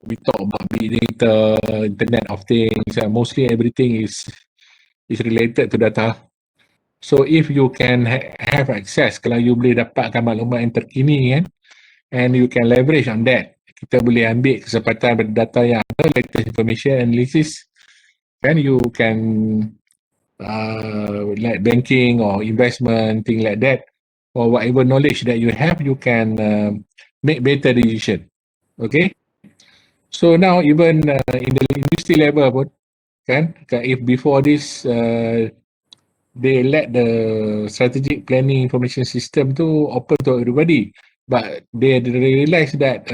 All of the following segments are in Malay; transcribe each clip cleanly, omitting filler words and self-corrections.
we talk about big data, Internet of Things, mostly everything is related to data. So if you can have access, kalau you boleh dapatkan maklumat yang terkini kan, and you can leverage on that, kita boleh ambil kesempatan data yang ada, latest information analysis, kan, you can like banking or investment, thing like that, or whatever knowledge that you have, you can make better decision. Okay. So now even in the industry level pun, kan, if before this they let the strategic planning information system to open to everybody, but they realize that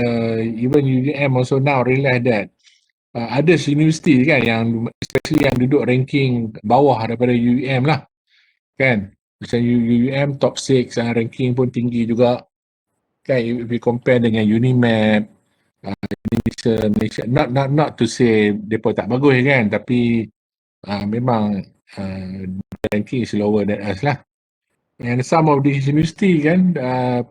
even UUM also now realize that ada universiti kan yang especially yang duduk ranking bawah daripada UUM lah, kan, macam UUM top 6 ranking pun tinggi juga kan, if we compare dengan Unimap, Malaysia, not to say mereka tak bagus kan, tapi memang ranking is lower than us lah. And some of these university kan,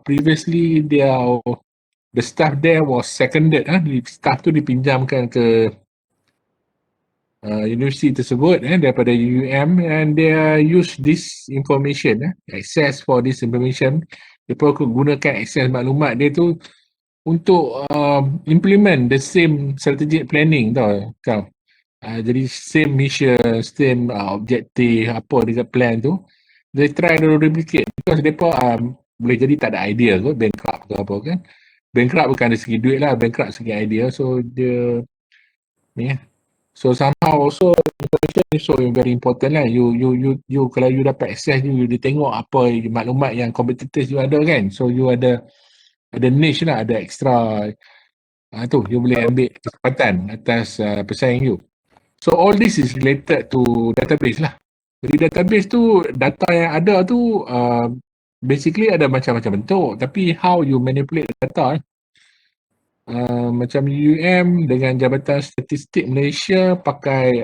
previously the staff there was seconded, staff tu dipinjamkan ke universiti tersebut daripada UUM, and they use this information, access for this information, mereka gunakan akses maklumat dia tu untuk implement the same strategic planning tau kau. Jadi same mission, same objective, apa dekat plan tu, they try to replicate because mereka boleh jadi tak ada idea kot, bankrupt ke apa kan. Bankrupt bukan dari segi duit lah, bankrupt segi idea. So dia ni so somehow also information is so very important lah. You kalau you dapat access you tengok apa maklumat yang competitors you ada kan. So you ada niche lah, ada extra tu you boleh ambil kesempatan atas pesaing you. So all this is related to database lah. Jadi database tu, data yang ada tu basically ada macam-macam bentuk, tapi how you manipulate data macam UUM dengan Jabatan Statistik Malaysia pakai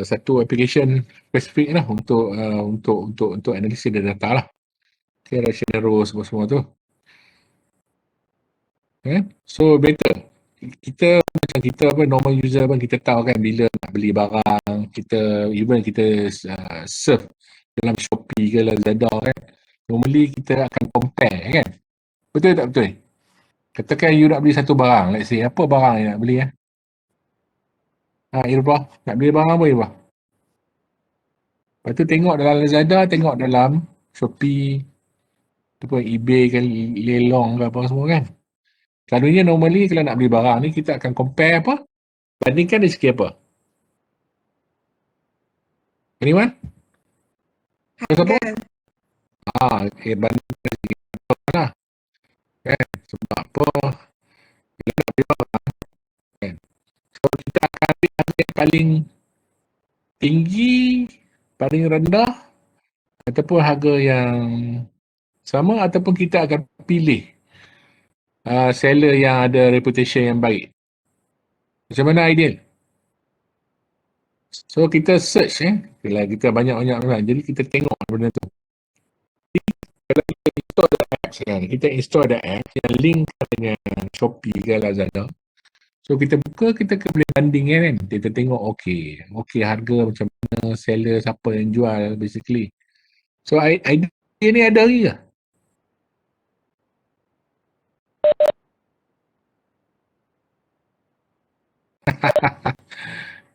satu application spesifik lah untuk analisis data lah. Okay, rational rows semua tu. Okay. So better. Kita macam kita normal user pun kita tahu kan bila nak beli barang, kita surf dalam Shopee ke Lazada kan, normally kita akan compare kan, betul tak betul? Katakan you nak beli satu barang, let's say apa barang you nak beli Irbah nak beli barang apa Irbah? Lepas tu tengok dalam Lazada, tengok dalam Shopee, eBay ke Lelong ke apa semua kan. Selalunya normally kalau nak beli barang ni kita akan compare apa? Bandingkan dari segi apa? Anyone? Siapa? Bandingkan dari segi apa lah. Kan? Sebab apa? Bila nak beli barang kan. So kita akan ambil harga yang paling tinggi, paling rendah, ataupun harga yang sama, ataupun kita akan pilih seller yang ada reputation yang baik. Macam mana ideal? So kita search kalau kita banyak-banyak, jadi kita tengok benda tu. Kalau kita install the apps kan, kita install the apps yang link dengan Shopee ke Lazada. So kita buka, kita boleh banding kan, kita tengok okey harga macam mana, seller siapa yang jual basically. So idea ni ada lagi ke?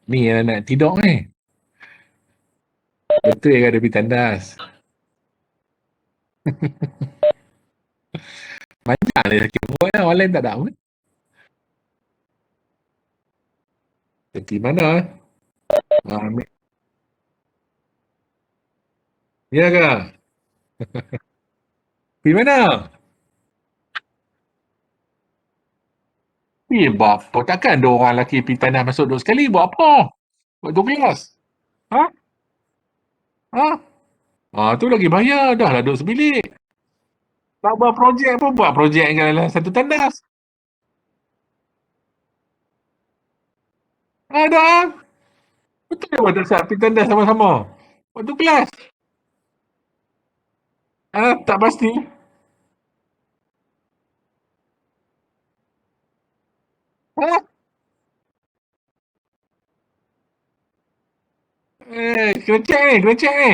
Ni yang nak tidur ni. Betul ke ada pergi tandas? Macam dia sakit perut lah, orang lain tak ada pun. Pergi mana? Ya ke? Pergi mana? Buat apa? Takkan ada orang lelaki pergi tandas masuk 2 sekali? Buat apa? Buat 12? Ha? Tu lagi bayar. Dah lah duduk sebilik. Tak buat projek pun buat projek dalam satu tandas. Dah. Betul ke pada saat pergi tandas sama-sama? Waktu kelas? Tak pasti. Ha? Kena check ni, kena check ni.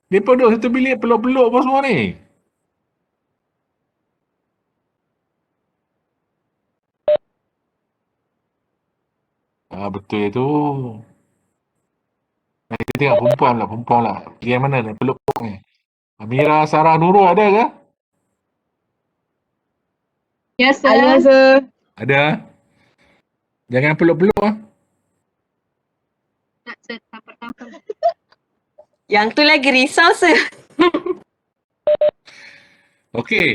Mereka duduk satu bilik peluk-peluk apa semua ni. Betul tu. Kita tengok perempuan lah. Yang mana ni peluk-peluk ni. Amira Sarah Nurul ada ke? Ya, sir. Ada. Jangan peluk-peluk ah. Tak, sir. Tampar-tampar. Yang tu lagi risau, sir. Okey.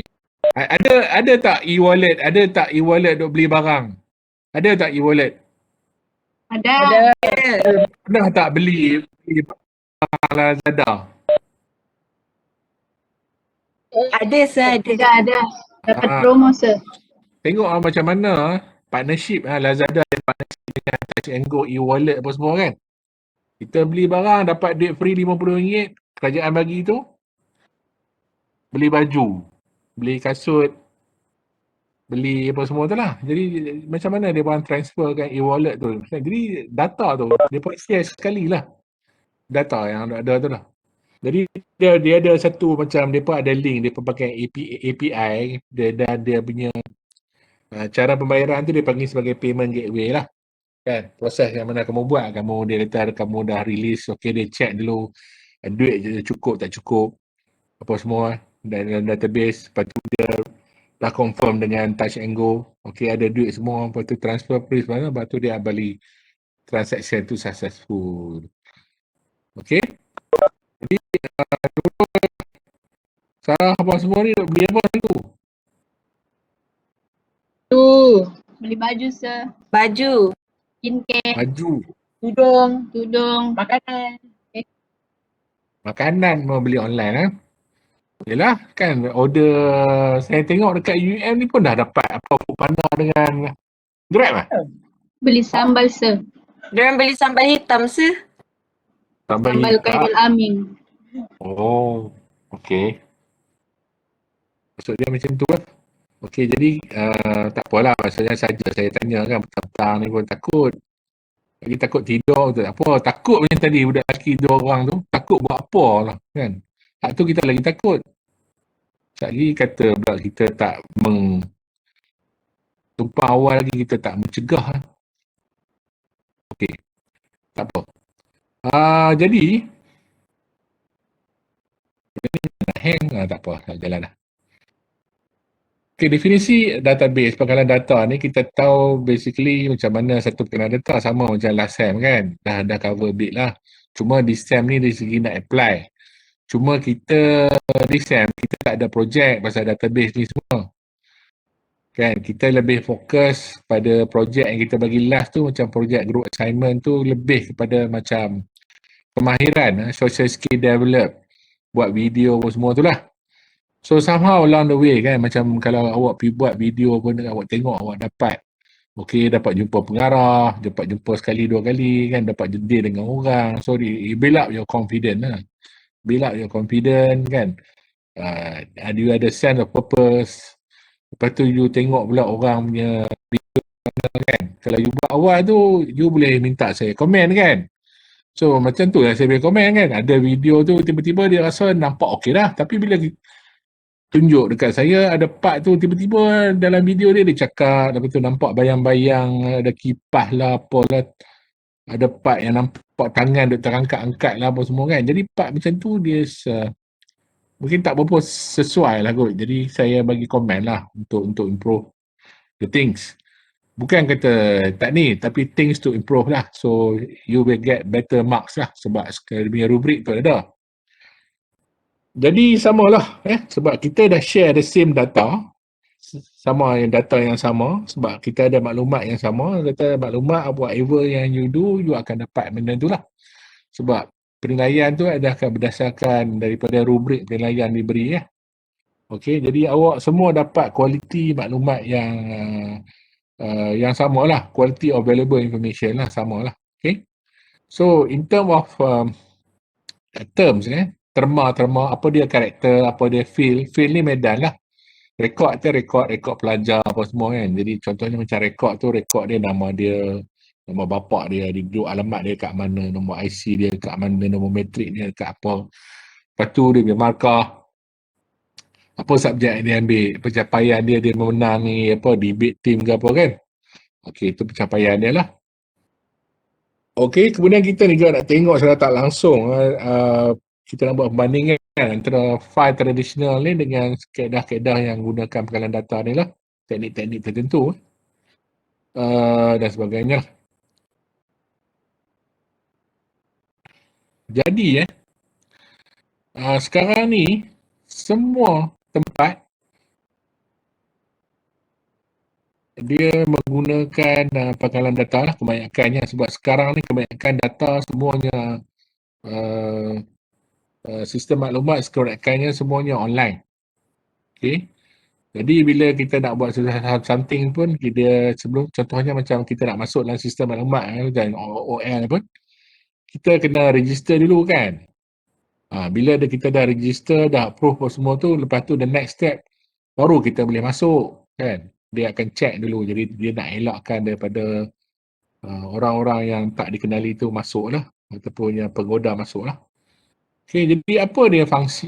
Ada tak e-wallet? Ada tak e-wallet duk beli barang? Ada tak e-wallet? Ada. Pernah tak beli barang Lazada? Ada, sir, ada. Ada. Dapat Ah. promo, sir. Tengok macam mana partnership Lazada dan partnership dengan Touch and Go e-wallet apa semua kan. Kita beli barang dapat duit free RM50, kerajaan bagi tu. Beli baju, beli kasut, beli apa semua tu lah. Jadi macam mana dia orang transferkan e-wallet tu. Jadi data tu, dia pun share sekali lah. Data yang ada tu lah. Jadi dia ada satu macam, dia pun ada link, dia pun pakai API dan dia punya cara pembayaran tu dia panggil sebagai payment gateway lah. Kan, proses yang mana kamu buat, dia letak kamu dah release, okay, dia check dulu duit cukup tak cukup apa semua dalam database, lepas tu dia dah confirm dengan Touch and Go, okay, ada duit semua, lepas tu transfer please mana, lepas tu dia balik transaction tu successful. Okay, jadi Sarah apa semua ni beli apa dulu? Beli baju, sir. Baju, Skincare, Baju, tudung, makanan. makanan mau beli online lah. Yelah kan, order saya tengok dekat UM ni pun dah dapat apa Foodpanda dengan Grab lah. Beli sambal, sir. diorang beli sambal hitam, sir. Sambal Sambal hitam. Khairul Amin. Oh, okey. Maksud dia macam tu lah. Okey, jadi tak apalah, maksudnya saja saya tanya kan, petang-petang ni pun takut. Lagi takut tidur tu, tak apa. Takut macam tadi budak lelaki 2 orang tu, takut buat apa lah kan. Hak tu kita lagi takut. Sekali lagi kata pula kita tak tumpang awal lagi kita tak mencegah lah. Okey, tak apa. Jadi, nak hang, tak apa, tak jalan lah. Okay, definisi database, pangkalan data ni kita tahu basically macam mana satu pangkalan data, sama macam last SEM kan. Dah cover bit lah. Cuma di SEM ni dari segi nak apply. Cuma kita di SEM, kita tak ada projek pasal database ni semua. Kan, kita lebih fokus pada projek yang kita bagi last tu, macam projek group assignment tu lebih kepada macam pemahiran, social skill develop, buat video semua tu lah. So somehow along the way kan, macam kalau awak pergi buat video pun awak tengok awak dapat, okay, dapat jumpa pengarah, dapat jumpa sekali dua kali kan, dapat deal dengan orang, so you build up your confidence lah, build up your confidence kan, you ada sense of purpose. Lepas tu you tengok pula orang punya video kan, kalau you buat awal tu you boleh minta saya komen kan. So macam tu lah saya boleh komen kan, ada video tu tiba-tiba dia rasa nampak okey dah, tapi bila tunjuk dekat saya ada part tu tiba-tiba dalam video dia cakap, lepas tu nampak bayang-bayang, ada kipas lah apalah, ada part yang nampak tangan duk terangkat-angkat lah apa semua kan. Jadi part macam tu dia mungkin tak berapa sesuai lah kot. Jadi saya bagi komen lah untuk improve the things. Bukan kata tak ni, tapi things to improve lah. So you will get better marks lah sebab dia punya rubrik tu ada. Jadi samalah sebab kita dah share the same data, sama yang data yang sama, sebab kita ada maklumat yang sama, kata maklumat whatever yang you do, you akan dapat benda tu lah. Sebab penilaian tu adalah berdasarkan daripada rubrik penilaian diberi ya. Okey, jadi awak semua dapat kualiti maklumat yang sama lah, quality of valuable information lah, sama lah. Okay, so in term of terms terma, apa dia karakter, apa dia feel ni medan lah. Rekod tu rekod pelajar apa semua kan. Jadi contohnya macam rekod dia, nama bapak dia, duduk alamat dia kat mana, nombor IC dia kat mana, nombor matrik dia kat apa. Lepas tu dia punya markah, apa subjek dia ambil, pencapaian dia memenang ni, apa, debate team ke apa kan. Okey, itu pencapaian dia lah. Okey, kemudian kita juga nak tengok secara tak langsung, kita nak buat perbandingan antara file tradisional ni dengan kaedah-kaedah yang gunakan pengalaman data ni lah, teknik-teknik tertentu dan sebagainya. Jadi sekarang ni semua tempat dia menggunakan pengalaman data lah kebanyakannya, sebab sekarang ni kebanyakan data semuanya sistem maklumat kebanyakannya semuanya online. Okay. Jadi bila kita nak buat something pun, kita sebelum, contohnya macam kita nak masuk dalam sistem maklumat dan OL pun, kita kena register dulu kan. Bila kita dah register, dah approve apa semua tu, lepas tu the next step baru kita boleh masuk kan. Dia akan check dulu, jadi dia nak elakkan daripada orang-orang yang tak dikenali tu masuk lah, ataupun yang penggoda masuk lah. Okay, jadi apa dia fungsi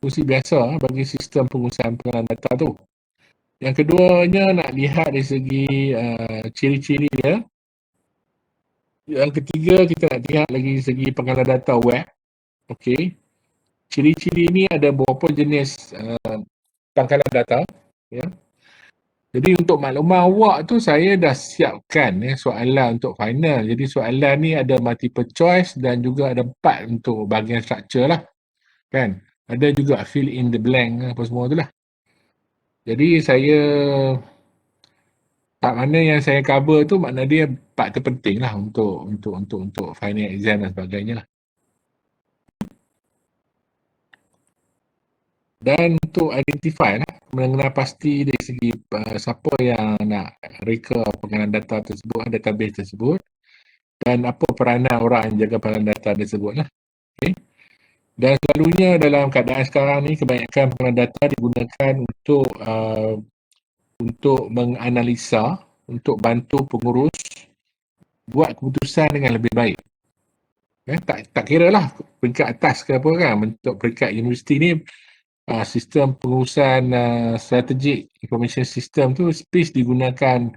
biasa bagi sistem pengurusan pengalaman data tu. Yang keduanya nak lihat dari segi ciri-ciri dia. Yang ketiga kita nak lihat lagi segi pengalaman data web. Okey. Ciri-ciri ni ada beberapa jenis pangkalan data. Ya. Jadi untuk maklumat awak tu saya dah siapkan soalan untuk final. Jadi soalan ni ada multiple choice dan juga ada 4 untuk bahagian structure lah. Kan? Ada juga fill in the blank apa semua tu lah. Jadi saya part mana yang saya cover tu makna dia part terpenting lah untuk final exam dan sebagainya lah. Dan untuk identify lah, mengenal pasti dari segi siapa yang nak reka pengalaman data tersebut, database tersebut, dan apa peranan orang yang jaga pengalaman data tersebut lah. Okay. Dan selalunya dalam keadaan sekarang ni, kebanyakan pengalaman data digunakan untuk menganalisa, untuk bantu pengurus buat keputusan dengan lebih baik. Tak kira lah peringkat atas ke apa kan, untuk peringkat universiti ni, sistem pengurusan strategic information system tu SPIS digunakan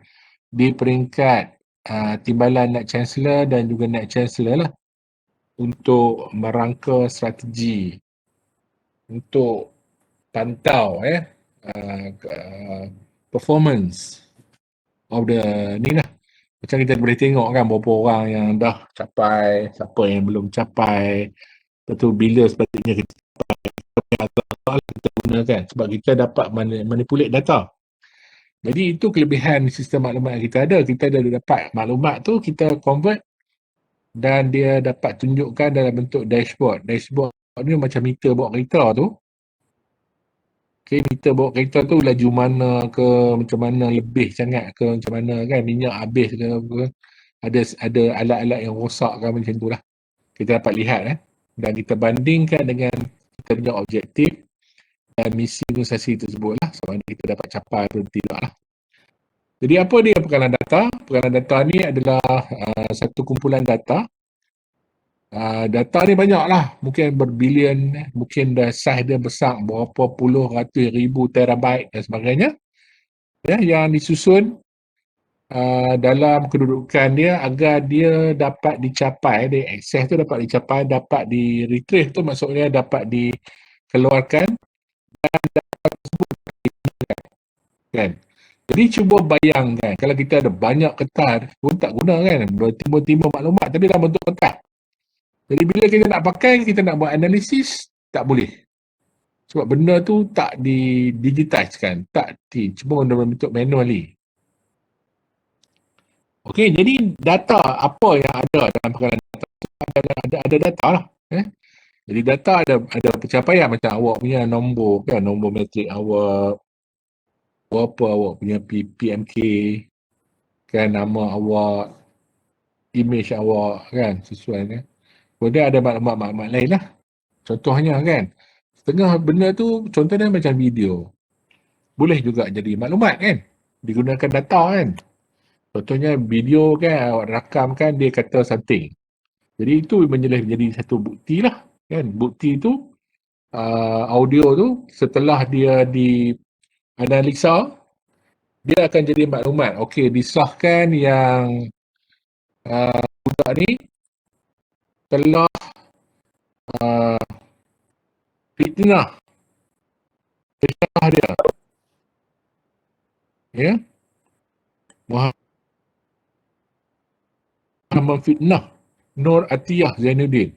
di peringkat timbalan Naib Chancellor dan juga Naib Chancellor lah, untuk merangka strategi, untuk pantau performance of the ni lah. Macam kita boleh tengok kan berapa orang yang dah capai, siapa yang belum capai, lepas tu bila sepatutnya kita capai, kita gunakan sebab kita dapat manipulate data. Jadi itu kelebihan sistem maklumat yang kita ada. Kita dah dapat maklumat tu, kita convert dan dia dapat tunjukkan dalam bentuk dashboard. Dashboard ni macam meter bawa kereta tu. Okay, meter bawa kereta tu laju mana ke, macam mana lebih sangat ke, macam mana kan, minyak habis ke apa. Ada alat-alat yang rosak ke macam tu lah. Kita dapat lihat dan kita bandingkan dengan kita punya objektif dan misi organisasi tersebut lah, sama ada kita dapat capai atau tidak lah. Jadi apa dia pengalaman data? Pengalaman data ni adalah satu kumpulan data. Data ni banyak lah, mungkin berbilion, mungkin dah size dia besar berapa puluh ratus ribu terabyte dan sebagainya, yang disusun dalam kedudukan dia agar dia dapat dicapai, akses tu dapat dicapai, dapat di retrieve tu maksudnya dapat dikeluarkan dan dapat tersebut kan. Jadi cuba bayangkan kalau kita ada banyak kertas pun tak guna kan, bertimbun-timbun maklumat tapi dalam bentuk kertas. Jadi bila kita nak pakai, kita nak buat analisis, tak boleh. Sebab benda tu tak di-digitizekan, cuma dalam bentuk manually. Okey, jadi data apa yang ada dalam pengalaman data? Ada data lah. Jadi data ada pencapaian macam awak punya nombor kan, nombor matrik awak, berapa awak punya PMK, kan, nama awak, image awak kan, sesuai kan. Kemudian ada maklumat-maklumat lain lah. Contohnya kan, setengah benda tu contohnya macam video. Boleh juga jadi maklumat kan. Digunakan data kan. Contohnya video kan, awak rakam kan dia kata something. Jadi itu menjadi jadi satu bukti lah kan. Bukti tu audio tu setelah dia dianalisa, dia akan jadi maklumat. Okey, disahkan yang budak ni telah uh, fitnah dia. Ya, memfitnah Nur Atiyah Zainuddin.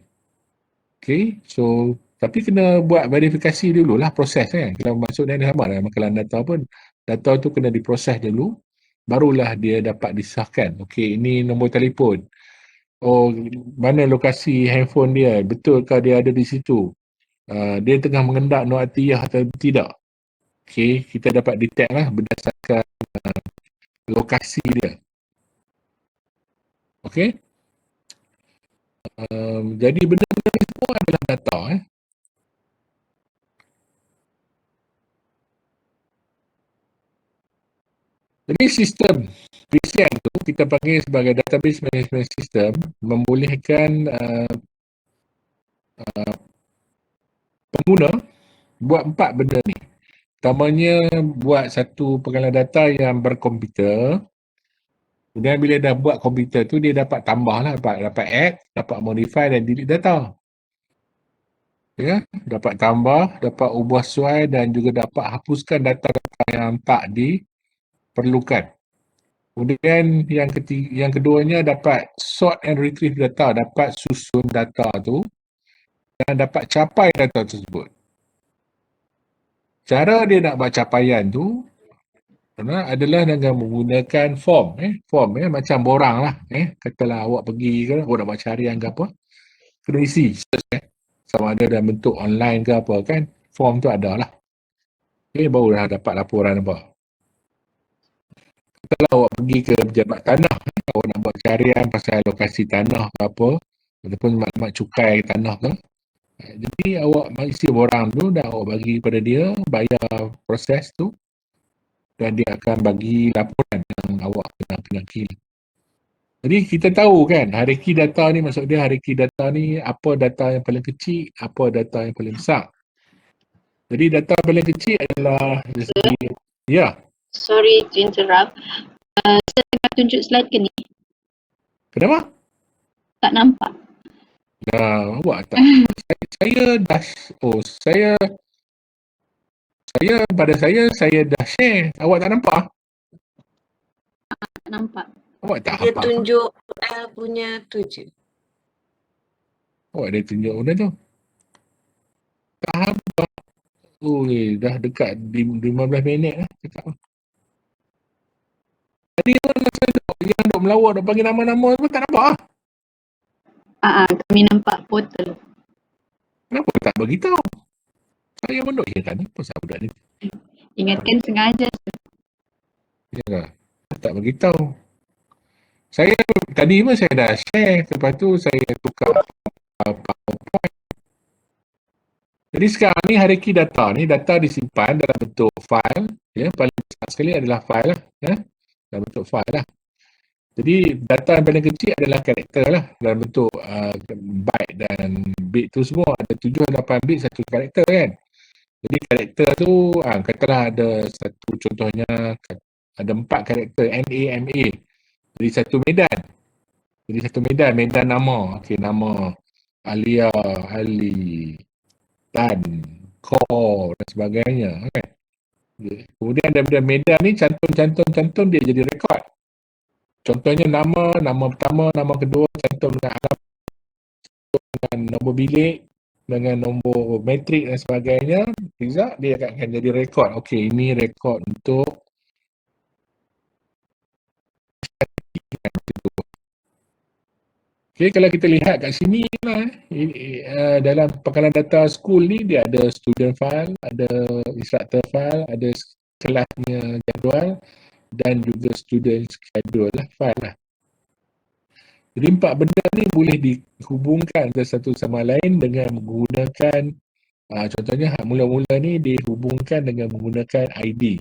Okay, so tapi kena buat verifikasi dululah proses kan. Kalau masuk dia sama lah makalan data pun. Data tu kena diproses dulu, barulah dia dapat disahkan. Okay, ini nombor telefon. Oh, mana lokasi handphone dia? Betulkah dia ada di situ? Dia tengah mengendak Nur Atiyah atau tidak? Okay, kita dapat detect lah berdasarkan lokasi dia. Okay. Jadi benda-benda ni semua adalah data. Jadi sistem VCN tu kita panggil sebagai Database Management System, membolehkan pengguna buat 4 benda ni. Pertamanya buat satu pengalaman data yang berkomputer. Kemudian bila dah buat komputer tu dia dapat tambah lah, dapat add, dapat modify dan delete data. Ya, dapat tambah, dapat ubah sesuai dan juga dapat hapuskan data-data yang tak diperlukan. Kemudian yang keduanya dapat sort and retrieve data, dapat susun data tu dan dapat capai data tersebut. Cara dia nak buat capaian tu adalah dengan menggunakan form. Form macam borang lah. Katalah awak pergi ke, awak nak buat carian ke apa, kena isi. Sama ada dalam bentuk online ke apa kan, form tu ada lah. Barulah dapat laporan apa. Kalau awak pergi ke pejabat tanah, awak nak buat carian pasal lokasi tanah ke apa, ataupun maklumat cukai tanah ke, jadi awak isi borang tu dan awak bagi kepada dia, bayar proses tu dan dia akan bagi laporan yang awak kena kill. Jadi kita tahu kan, hierarki data ni, maksud dia hierarki data ni, apa data yang paling kecil, apa data yang paling besar. Jadi data paling kecil adalah dari segi, ya. Sorry to interrupt. Saya tengah tunjuk slide ke ni? Kenapa? Tak nampak. Awak tak. Saya dah, saya dah share. Awak tak nampak? Tak nampak. Awak tak Dia apa? tunjuk punya tu je. Awak ada tunjuk benda tu. Tak apa. Dah dekat 15 minit lah cakap. Tadi masa yang duk melawak, duk panggil nama-nama tu tak nampak lah. Kami nampak portal. Kenapa tak beritahu? Saya pun duk heran apa pasal budak ni. Ingatkan sengaja. Ya, tak beritahu. Saya tadi pun saya dah share, lepas tu saya tukar PowerPoint. Jadi sekarang ni hierarki data ni, data disimpan dalam bentuk file, ya, paling besar sekali adalah file lah, ya, dalam bentuk file lah. Jadi data yang paling kecil adalah karakter lah, dalam bentuk byte dan bit tu semua, ada 7 dan 8 bit satu karakter kan. Jadi karakter tu, katalah ada satu contohnya, ada 4 karakter NAMA, jadi satu medan. Jadi satu medan nama, okey, nama Alia, Ali, Tan, Ko dan sebagainya kan. Kemudian daripada medan ni cantum dia jadi rekod. Contohnya nama pertama, nama kedua cantum dengan alamat, dengan nombor bilik, dengan nombor matrik dan sebagainya. Result dia akan jadi rekod. Okey, ini rekod untuk okay, kalau kita lihat kat sini lah, dalam pangkalan data school ni dia ada student file, ada instructor file, ada kelasnya jadual dan juga student schedule lah file lah. Jadi empat benda ni boleh dihubungkan antara satu sama lain dengan menggunakan contohnya hak mula-mula ni dihubungkan dengan menggunakan ID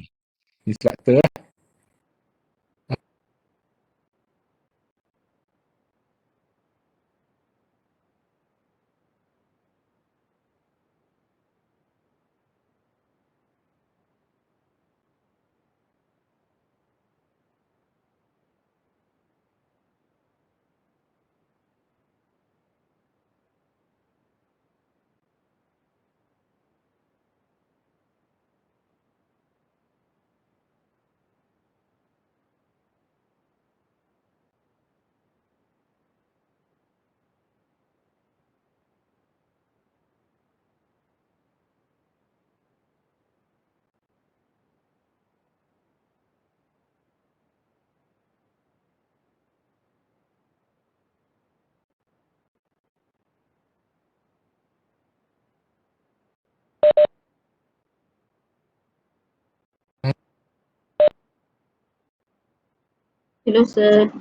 instructor. Hello, sir.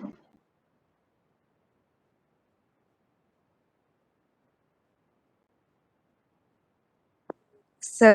Sir,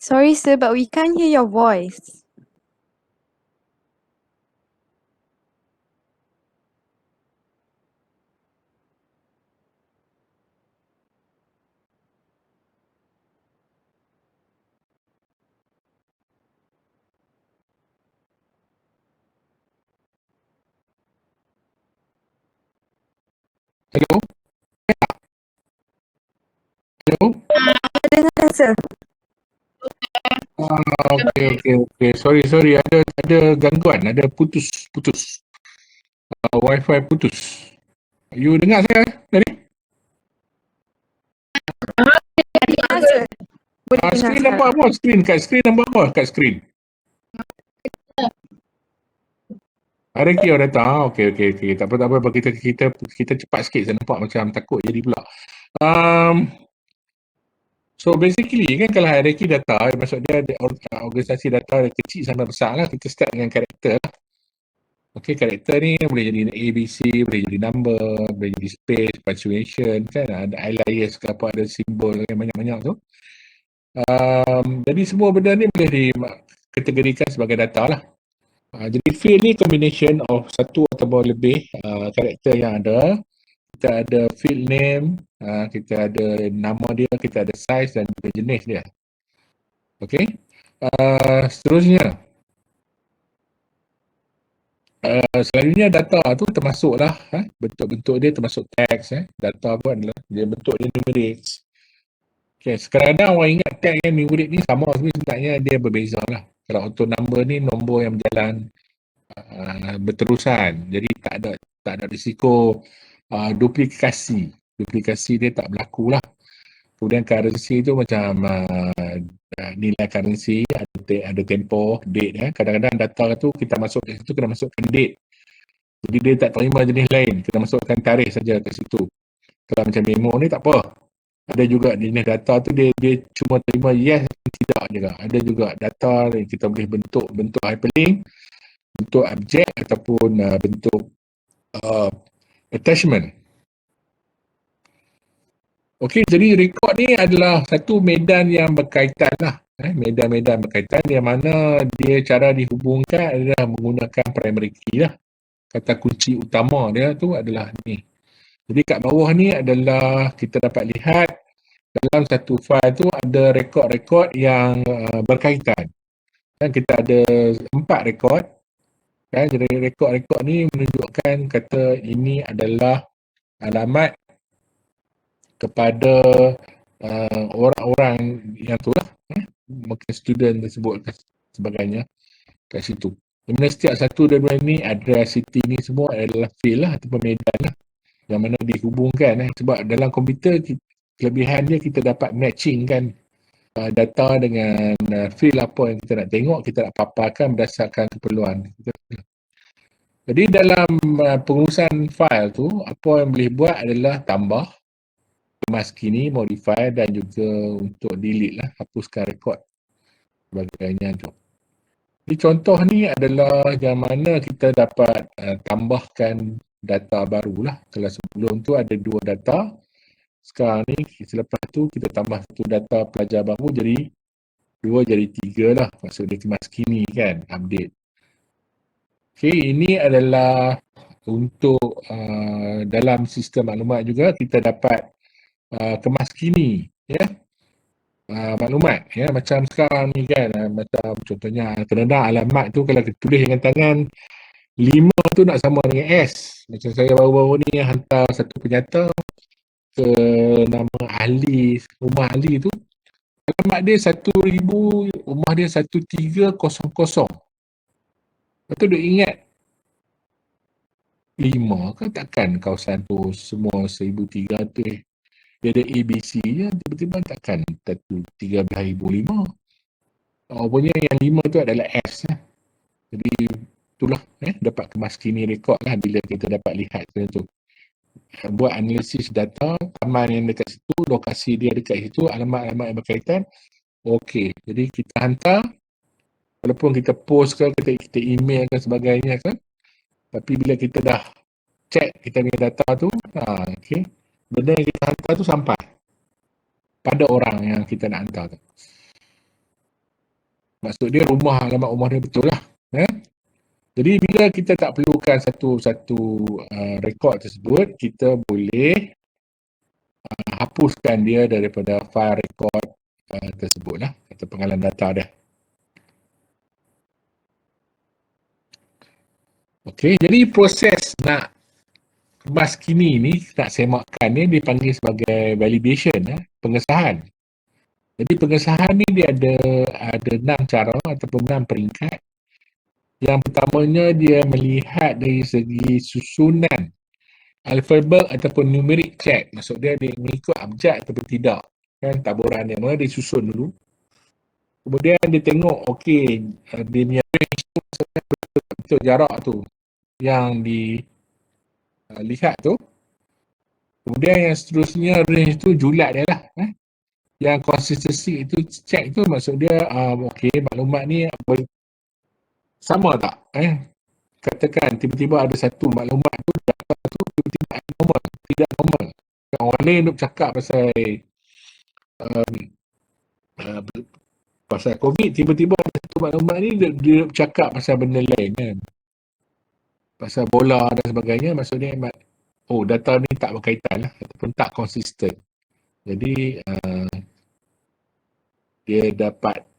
sorry sir, but we can't hear your voice. Hello? Hello? Dengar sir. Okay. Sorry. Ada gangguan, ada putus. Wi-Fi putus. You dengar saya tadi? Dengar sir. Boleh dengar Skrin sekarang. nampak apa? Kat skrin nampak apa? Kat skrin. Reki datang. Okay. Tak apa. Kita cepat sikit. Saya nampak macam takut jadi pula. So basically kan kalau hierarchy data, maksud dia organisasi data kecil sampai besar lah. Kita start dengan karakter lah. Okay, karakter ni boleh jadi A, B, C, boleh jadi number, boleh jadi space, punctuation kan. Ada alias ke apa, ada simbol yang banyak-banyak tu. Jadi semua benda ni boleh dikategorikan sebagai data lah. Jadi field ni combination of satu atau lebih karakter yang ada. Kita ada field name, kita ada nama dia, kita ada size dan juga jenis dia. Okay. Seterusnya, selanjutnya data tu termasuklah bentuk-bentuk dia termasuk teks. Data pun adalah dia bentuk dia numeric. Okay, sekadar orang ingat tag yang numeric ni sama, sebenarnya dia berbeza lah. Kalau untuk number ni nombor yang berjalan berterusan, jadi tak ada risiko duplikasi dia tak berlaku lah. Kemudian currency tu macam nilai currency, ada tempoh, date. Kadang-kadang data tu kita masuk ke situ, kena masukkan date. Jadi dia tak terima jenis lain, kena masukkan tarikh saja ke situ. Kalau macam memo ni tak apa. Ada juga jenis data tu dia cuma terima yes dan tidak je. Ada juga data yang kita boleh bentuk hyperlink, bentuk objek ataupun bentuk attachment. Okey, jadi rekod ni adalah satu medan yang berkaitan lah. Medan-medan berkaitan yang mana dia cara dihubungkan adalah menggunakan primary key lah. Kata kunci utama dia tu adalah ni. Jadi kat bawah ni adalah kita dapat lihat dalam satu file tu ada rekod-rekod yang berkaitan. Dan kita ada 4 rekod. Jadi rekod-rekod ni menunjukkan kata ini adalah alamat kepada orang-orang yang tu lah. Mungkin student tersebut dan sebagainya kat situ. Kemudian setiap satu daripada ni address city ni semua adalah field lah ataupun medan lah yang mana dihubungkan sebab dalam komputer kelebihan dia kita dapat matching kan data dengan field apa yang kita nak tengok, kita nak paparkan berdasarkan keperluan. Jadi dalam pengurusan file tu apa yang boleh buat adalah tambah, kemaskini, modify dan juga untuk delete lah, hapuskan rekod sebagainya tu. Jadi contoh ni adalah yang mana kita dapat tambahkan data baru lah. Kalau sebelum tu ada 2 data, sekarang ni selepas tu kita tambah satu data pelajar baru jadi 2 jadi 3 lah. Maksud dia kemaskini kan, update. Okay, ini adalah untuk dalam sistem maklumat juga kita dapat kemaskini ya. Maklumat ya, macam sekarang ni kan, macam contohnya kadang-kadang alamat tu kalau kita tulis dengan tangan 5 tu nak sama dengan S. Macam saya baru-baru ni hantar satu penyata ke nama ahli, rumah ahli tu, alamat dia 1000, rumah dia 1300. Lepas tu dia ingat 5 kan, takkan kawasan tu semua 1300. Dia ada ABC je, tiba-tiba takkan 13,005. Rupanya yang 5 tu adalah S lah. Jadi itulah dapat kemaskini rekod lah bila kita dapat lihat macam tu. Buat analisis data, taman yang dekat situ, lokasi dia dekat situ, alamat-alamat yang berkaitan. Okey, jadi kita hantar, walaupun kita post ke, kita email ke sebagainya kan, tapi bila kita dah check kita punya data tu, okey, benda yang kita hantar tu sampai pada orang yang kita nak hantar tu. Maksud dia alamat rumah dia betul lah. Jadi bila kita tak perlukan satu rekod tersebut, kita boleh hapuskan dia daripada file rekod tersebut lah, atau pengalaman data dia. Okey, jadi proses nak kemaskini ni, nak semakkan ni dipanggil sebagai validation, pengesahan. Jadi pengesahan ni dia ada 6 cara ataupun 6 peringkat. Yang pertamanya dia melihat dari segi susunan alfabet ataupun numeric check. Maksud dia mengikut abjad ataupun tidak. Kan taburan yang mana dia susun dulu. Kemudian dia tengok okey, dia punya range tu betul jarak tu yang dilihat tu. Kemudian yang seterusnya range tu julat dia lah. Yang consistency itu check tu maksud dia okey, maklumat ni sama tak? Katakan tiba-tiba ada satu maklumat tu, data tu tiba-tiba abnormal, tidak normal. Orang lain duk cakap pasal COVID, tiba-tiba ada satu maklumat ni dia cakap pasal benda lain kan. Pasal bola dan sebagainya, maksudnya data ni tak berkaitan lah ataupun tak konsisten. Jadi dia dapat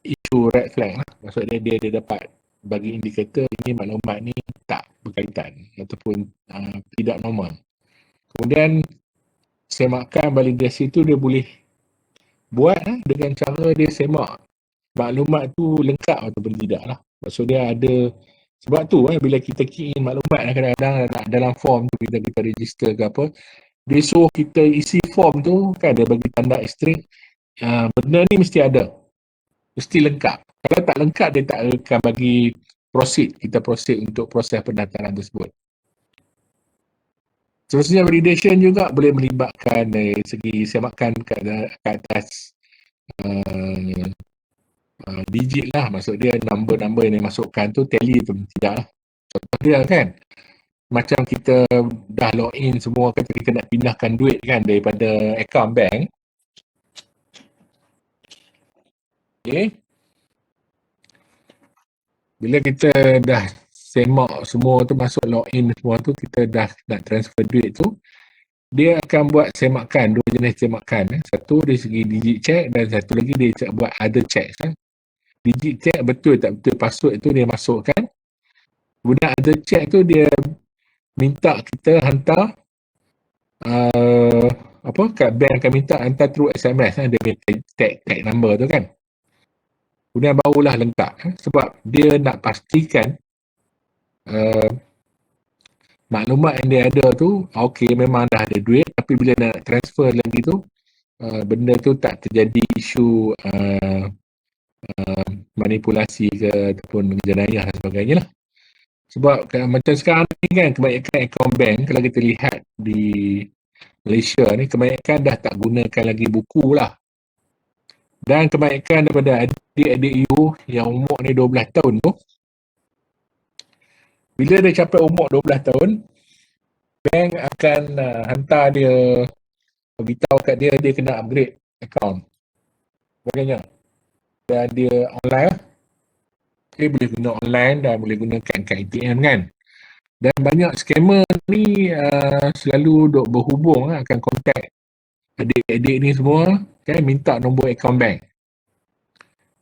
isu red flag lah. Maksudnya dia dapat bagi indikator ini maklumat ni tak berkaitan ataupun tidak normal. Kemudian semakan validasi tu dia boleh buat dengan cara dia semak maklumat tu lengkap ataupun tidak lah. Maksud dia ada, sebab tu bila kita key in maklumat kadang-kadang dalam form tu kita register ke apa, dia suruh kita isi form tu kan, dia bagi tanda asterisk, benda ni mesti ada, mesti lengkap. Kalau tak lengkap dia tak akan bagi kita proceed untuk proses pendaftaran tersebut. Seterusnya validation juga boleh melibatkan dari segi semakan ke atas digit lah, maksud dia number yang dimasukkan tu tally atau tidak lah. Contoh dia kan, macam kita dah login semua, kata kita nak pindahkan duit kan daripada akaun bank. Okay. Bila kita dah semak semua tu, masuk login semua tu, kita dah nak transfer duit tu, dia akan buat semakan, dua jenis semakan. Satu dari segi digit check dan satu lagi dia buat other check. Digit check betul tak betul password tu dia masukkan. Kemudian other check tu dia minta kita hantar kat bank akan minta hantar through SMS dia punya tag number tu kan. Kemudian barulah lengkap sebab dia nak pastikan maklumat yang dia ada tu okey, memang dah ada duit, tapi bila nak transfer lagi tu benda tu tak terjadi isu manipulasi ke ataupun jenayah dan sebagainya lah. Sebab macam sekarang ni kan, kebanyakan akaun bank kalau kita lihat di Malaysia ni, kebanyakan dah tak gunakan lagi buku lah. Dan kebanyakan daripada adik-adik you yang umur ni 12 tahun tu, bila dia capai umur 12 tahun, bank akan hantar dia, beritahu kat dia, dia kena upgrade akaun sebagainya. Dan dia online lah. Dia boleh guna online dan boleh gunakan kat ATM kan. Dan banyak scammer ni selalu duk berhubung akan kontak adik-adik ni semua kan, minta nombor akaun bank.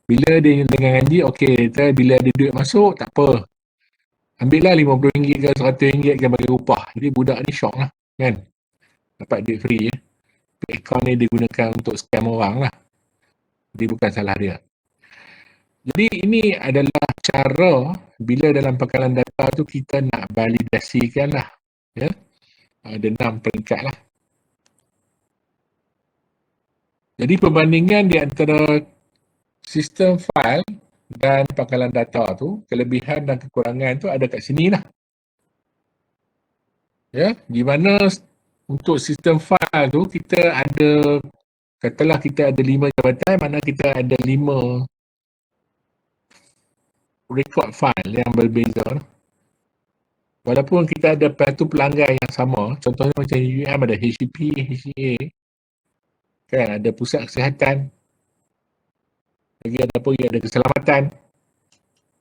Bila dia dengan janji, okey, bila ada duit masuk, tak apa, ambil lah RM50 ke RM100 ke bagi upah. Jadi budak ni syok lah kan, dapat duit free ya. Akaun ni digunakan untuk scam orang lah. Jadi bukan salah dia. Jadi ini adalah cara bila dalam pakalan data tu kita nak validasikan lah ya. Ada 6 peringkat lah. Jadi perbandingan di antara sistem file dan pakalan data tu, kelebihan dan kekurangan tu ada kat sini lah. Ya, di mana untuk sistem file tu kita ada, katalah kita ada 5 jabatan, mana kita ada 5 record file yang berbeza. Walaupun kita ada satu pelanggan yang sama, contohnya macam UM ada HCP, HCA, kan, ada pusat kesihatan, lagi ada apa, ada keselamatan,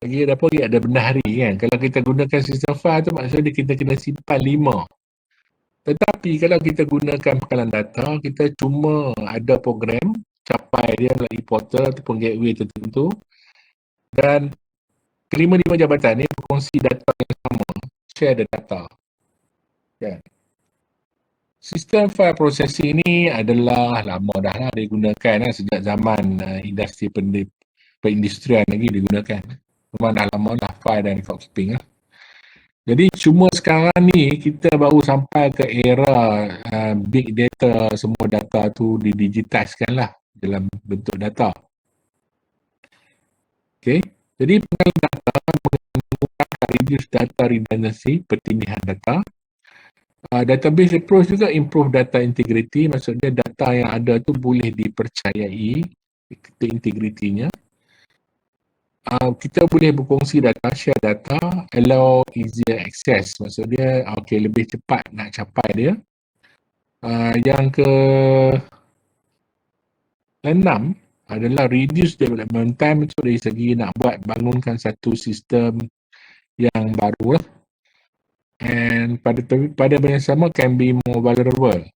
lagi ada apa, ada bendahari kan. Kalau kita gunakan sistem file tu, maksudnya kita kena simpan 5. Tetapi kalau kita gunakan pakalan data, kita cuma ada program capai dia melalui portal ataupun gateway tertentu, dan kelima-lima jabatan ni berkongsi data yang sama, share the data. Kan? Sistem file processing ni adalah lama dah lah digunakan lah, sejak zaman industri perindustrian lagi digunakan. Memang dah lama lah file dan record keeping lah. Jadi cuma sekarang ni kita baru sampai ke era big data, semua data tu didigitiskan lah dalam bentuk data. Okay. Jadi pengalaman data menggunakan reduce data redundancy, pertindihan data. Database approach juga improve data integrity, maksudnya data yang ada tu boleh dipercayai integritinya. Kita boleh berkongsi data, share data, allow easier access, maksudnya okay, lebih cepat nak capai dia. Yang ke-6 adalah reduce development time, itu dari segi nak bangunkan satu sistem yang baru lah. And pada yang sama can be more vulnerable.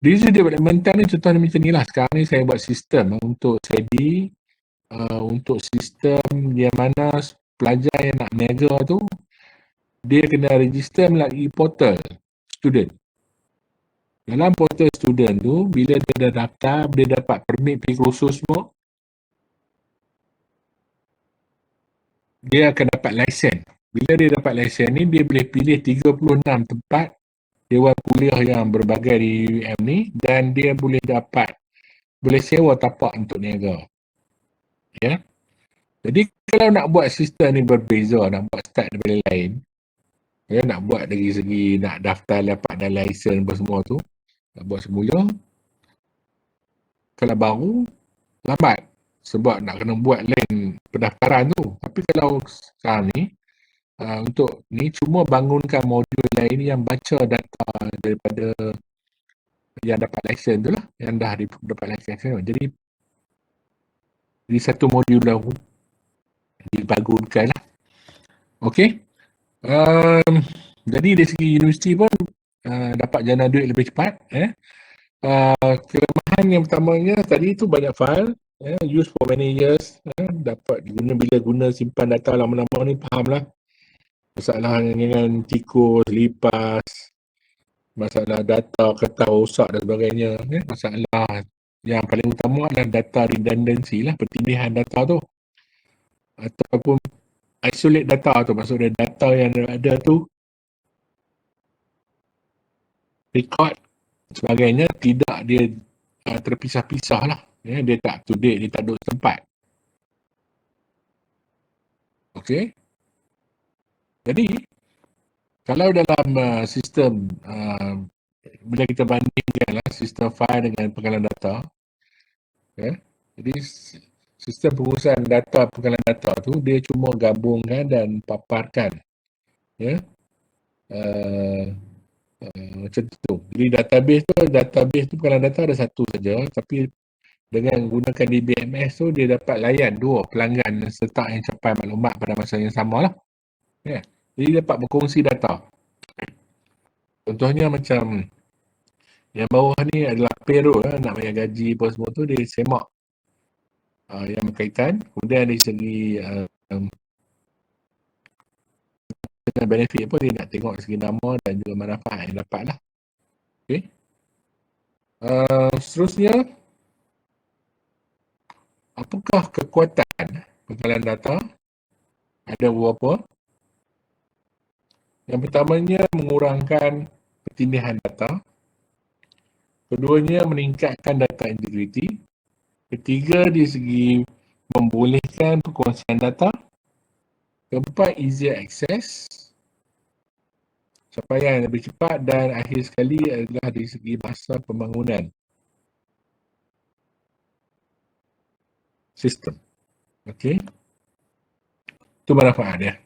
Reduce development time ni contohnya macam ni lah. Sekarang ni saya buat sistem untuk study, untuk sistem yang mana pelajar yang nak niaga tu, dia kena register melalui portal student. Dalam portal student tu, bila dia dah daftar, dia dapat permit pergi kursus semua, dia akan dapat lesen. Bila dia dapat lesen ni, dia boleh pilih 36 tempat dewan kuliah yang berbagai di UM ni, dan dia boleh sewa tapak untuk niaga. Ya. Jadi kalau nak buat sistem ni berbeza, nak buat start daripada lain, ya, nak buat dari segi nak daftar, dapat dan lesen apa semua tu, nak buat semula, kalau baru, lambat. Sebab nak kena buat lain pendaftaran tu. Tapi kalau sekarang ni, untuk ni cuma bangunkan modul lain yang baca data daripada yang dapat lesen tu lah, yang dah dapat lesen. Jadi satu modul dah dibangunkan lah. Okey. Jadi dari segi universiti pun dapat jana duit lebih cepat. Kelemahan yang pertamanya tadi tu banyak file, use for many years, dapat guna bila guna simpan data lama-lama ni, faham lah masalah dengan tikus, lipas, masalah data kertas rosak dan sebagainya. Masalah yang paling utama adalah data redundancy lah, pertindihan data tu ataupun isolate data tu, maksudnya data yang ada tu record sebagainya tidak dia terpisah-pisah lah, dia tak up to date, dia tak duduk tempat. Okey, jadi kalau dalam sistem bila kita bandingkan sistem file dengan penggalan data, jadi sistem pengurusan data penggalan data tu dia cuma gabungkan dan paparkan, macam tu. Jadi database tu penggalan data ada satu saja, tapi dengan gunakan DBMS tu dia dapat layan dua pelanggan serta yang capai maklumat pada masa yang sama lah. Jadi dapat berkongsi data. Contohnya macam yang bawah ni adalah payroll, nak bayar gaji apa semua tu, dia semak yang berkaitan. Kemudian dari segi dengan benefit apa, dia nak tengok segi nama dan juga manfaat yang dapat lah. Okay. Seterusnya, apakah kekuatan penggalan data? Ada beberapa. Yang pertamanya mengurangkan pertindihan data. Keduanya meningkatkan data integrity. Ketiga, dari segi membolehkan perkongsian data. Keempat, easier access, capaian yang lebih cepat, dan akhir sekali adalah dari segi masa pembangunan sistem. Okey, itu manfaat dia.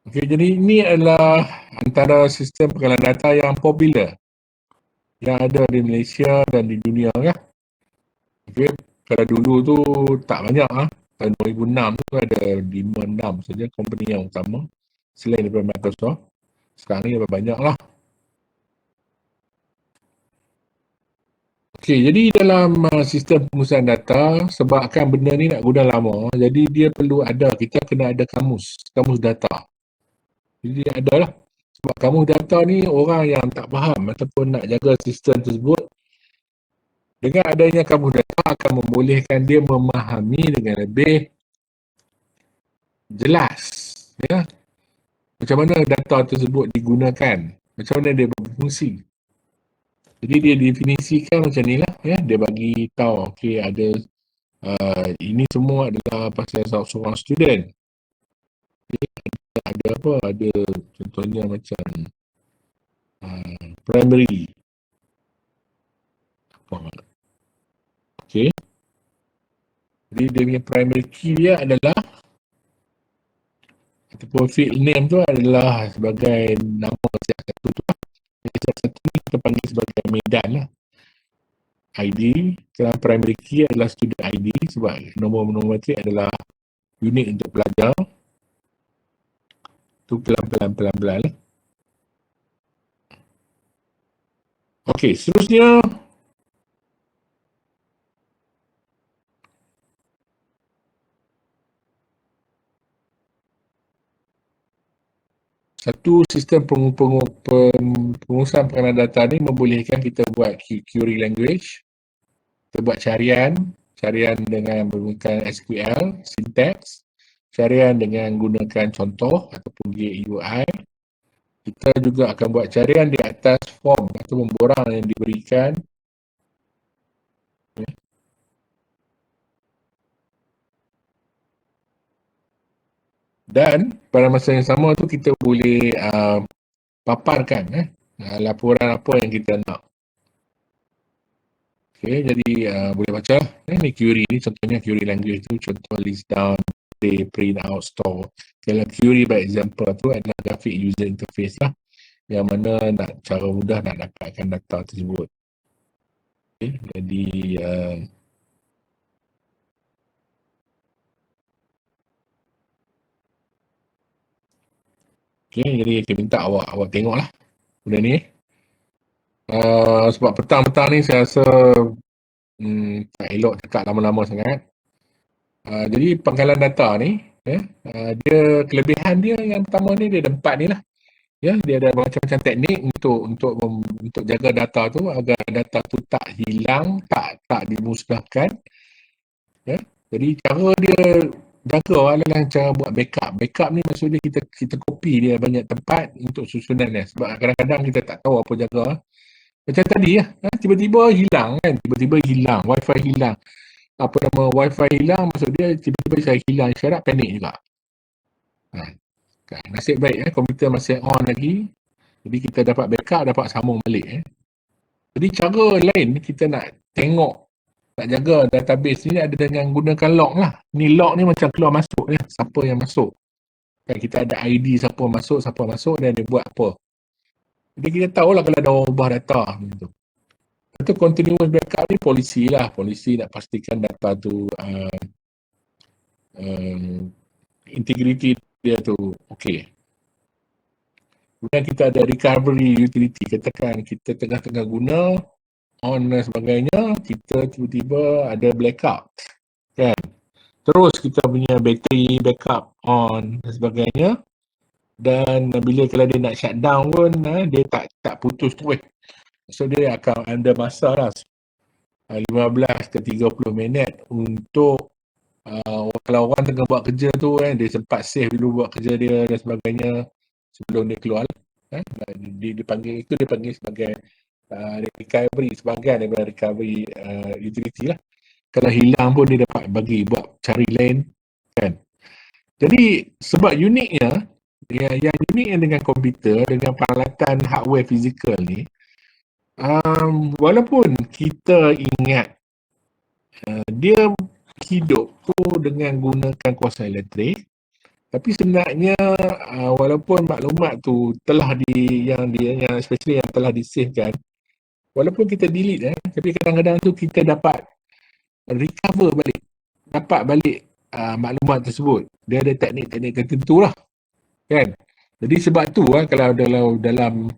Okey, jadi ini adalah antara sistem penggalan data yang popular yang ada di Malaysia dan di dunia kan. Okey, kalau dulu tu tak banyak tahun 2006 tu ada 5-6 saja company yang utama selain daripada Microsoft. Sekarang ni banyak lah. Okey, jadi dalam sistem pengurusan data, sebabkan benda ni nak guna lama, jadi dia perlu ada, kita kena ada kamus data. Jadi ada lah. Sebab kamus data ni orang yang tak faham ataupun nak jaga sistem tersebut, dengan adanya kamus data akan membolehkan dia memahami dengan lebih jelas, macam mana data tersebut digunakan, macam mana dia berfungsi. Jadi dia definisikan macam ni lah, dia bagi tahu, okey, ada ini semua adalah pasal seorang student. Ada apa, ada contohnya macam primary. Okey. Jadi dia punya primary key dia adalah ataupun field name tu adalah sebagai nama setiap satu tu lah. Setiap satu ni kita panggil sebagai medan lah. ID, dalam primary key adalah student ID sebab nombor-nombor matrik adalah unik untuk pelajar. Tu pelan-pelan lah. Okey, seterusnya satu sistem pengurusan penggalan data ni membolehkan kita buat query language, kita buat carian dengan menggunakan SQL, syntax, carian dengan gunakan contoh ataupun GUI. Kita juga akan buat carian di atas form atau borang yang diberikan. Dan pada masa yang sama tu kita boleh paparkan laporan apa yang kita nak. Okey, jadi boleh baca ni query ni, contohnya query language tu, contoh list down display, print out, store. Kalau query by example tu adalah graphic user interface lah, yang mana nak cara mudah nak dapatkan data tersebut. Okay, jadi jadi kita minta awak tengoklah benda ni. Sebab petang-petang ni saya rasa tak elok cakap lama-lama sangat. Jadi pangkalan data ni, dia kelebihan dia yang pertama ni dia ada 4 ni lah. Ya, dia ada macam-macam teknik untuk jaga data tu agar data tu tak hilang, tak dimusnahkan. Ya. Jadi cara dia jaga adalah cara buat backup. Backup ni maksudnya kita copy dia banyak tempat untuk susunan dia. Sebab kadang-kadang kita tak tahu apa jaga. Macam tadi lah, tiba-tiba hilang kan, tiba-tiba hilang, wifi hilang. Apa nama wifi hilang, maksud dia tiba-tiba saya hilang syarat, panik juga. Nasib baik komputer masih on lagi, jadi kita dapat backup, dapat sambung balik. Jadi cara lain kita nak tengok, nak jaga database ni ada dengan gunakan log lah. Ni log ni macam keluar masuk ya, siapa yang masuk. Kita ada ID siapa masuk dan dia buat apa. Jadi kita tahulah kalau ada orang ubah data gitu. Itu continuous backup ni polisi lah. Polisi nak pastikan data tu integrity dia tu okey. Kemudian kita ada recovery utility. Katakan kita tengah-tengah guna on dan sebagainya, kita tiba-tiba ada blackout kan. Terus kita punya bateri backup on dan sebagainya, dan bila kalau dia nak shutdown pun dia tak putus terus. So dia akan ada masa lah 15 ke 30 minit untuk kalau orang tengah buat kerja tu dia sempat save dulu buat kerja dia dan sebagainya sebelum dia keluar. Dia panggil sebagai recovery, sebagai daripada recovery utility lah. Kalau hilang pun dia dapat bagi buat cari lain kan. Jadi sebab uniknya, yang unik dengan komputer, dengan peralatan hardware fizikal ni, walaupun kita ingat dia hidup tu dengan gunakan kuasa elektrik, tapi sebenarnya walaupun maklumat tu telah yang especially yang telah di-save kan, walaupun kita delete tapi kadang-kadang tu kita dapat recover balik, dapat balik maklumat tersebut. Dia ada teknik-teknik tertentu lah kan. Jadi sebab tu kalau dalam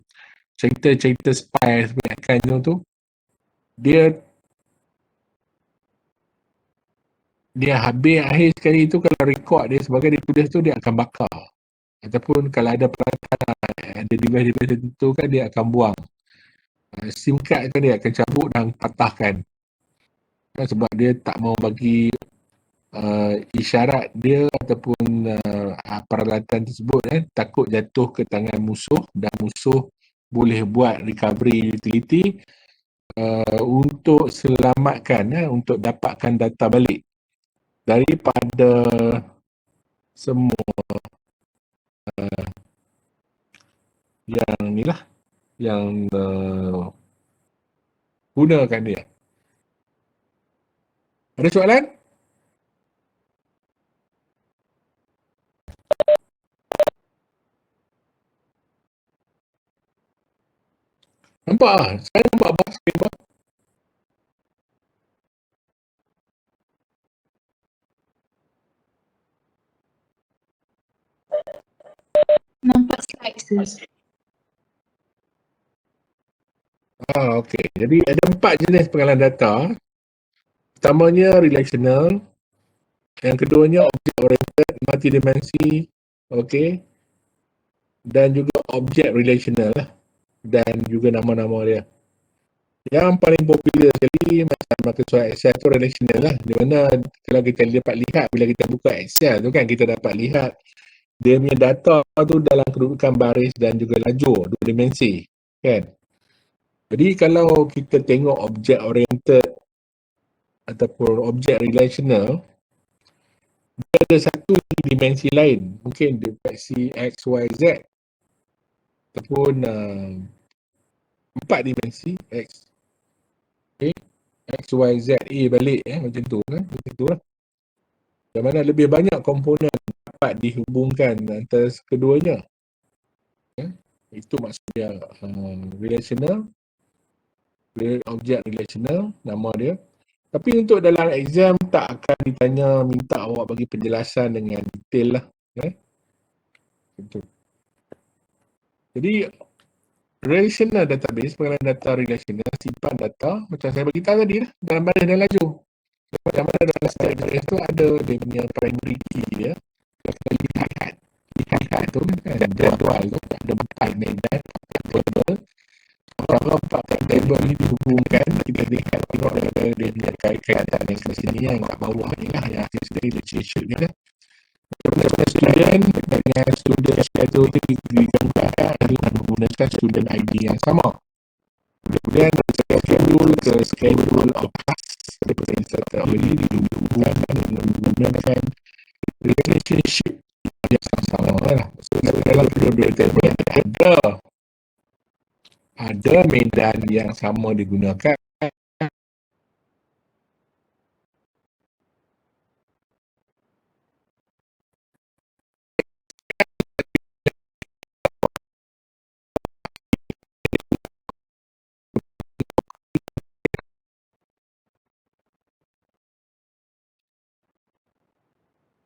cerita-cerita spy sebenarnya tu, dia habis akhir sekali tu, kalau record dia sebagai dia tulis tu, dia akan bakar. Ataupun kalau ada peralatan, ada device-device tertentu kan, dia akan buang. SIM card kan dia akan cabut dan patahkan. Sebab dia tak mau bagi isyarat dia ataupun peralatan tersebut takut jatuh ke tangan musuh, dan musuh boleh buat recovery utility untuk selamatkan, untuk dapatkan data balik daripada semua yang inilah yang gunakan dia. Ada soalan? Nampak lah. Saya nampak bas skrin. Nampak slide sis. Okey. Jadi ada 4 jenis pengalaman data. Pertamanya relational. Yang keduanya object oriented, multidimensi. Okey. Dan juga object relational lah. Dan juga nama-nama dia. Yang paling popular sekali macam Microsoft Excel tu relational lah. Di mana kalau kita dapat lihat bila kita buka Excel tu kan, kita dapat lihat dia punya data tu dalam kedudukan baris dan juga lajur, 2 dimensi kan. Jadi kalau kita tengok object oriented ataupun object relational, dia ada satu dimensi lain, mungkin dimensi X, Y, Z ataupun 4 dimensi X, okay. X, Y, Z, A balik macam tu kan, macam tu lah. Yang mana lebih banyak komponen dapat dihubungkan antara keduanya. Itu maksudnya relational, object relational, nama dia. Tapi untuk dalam exam tak akan ditanya minta awak bagi penjelasan dengan detail lah. Itu. Jadi relational database, pengenalan data relational, simpan data macam saya beritahu tadi lah, dalam baris dan laju. Yang mana dalam slide database tu ada dia punya primary key dia. Kita lihat tu kan, jadual tu ada 4 medan, 4 table. Kalau 4 table ni dihubungkan, kita lihat tengok ada dia punya kaitan yang kat sini yang kat bawah ni lah, yang akhir sekali relationship ni lah. Student dengan student schedule digambarkan adalah menggunakan student ID yang sama. Kemudian schedule ke schedule of class seperti yang saya tadi dihubungkan dengan menggunakan relationship yang sama lah. So, dalam kedua-dua table ada medan yang sama digunakan.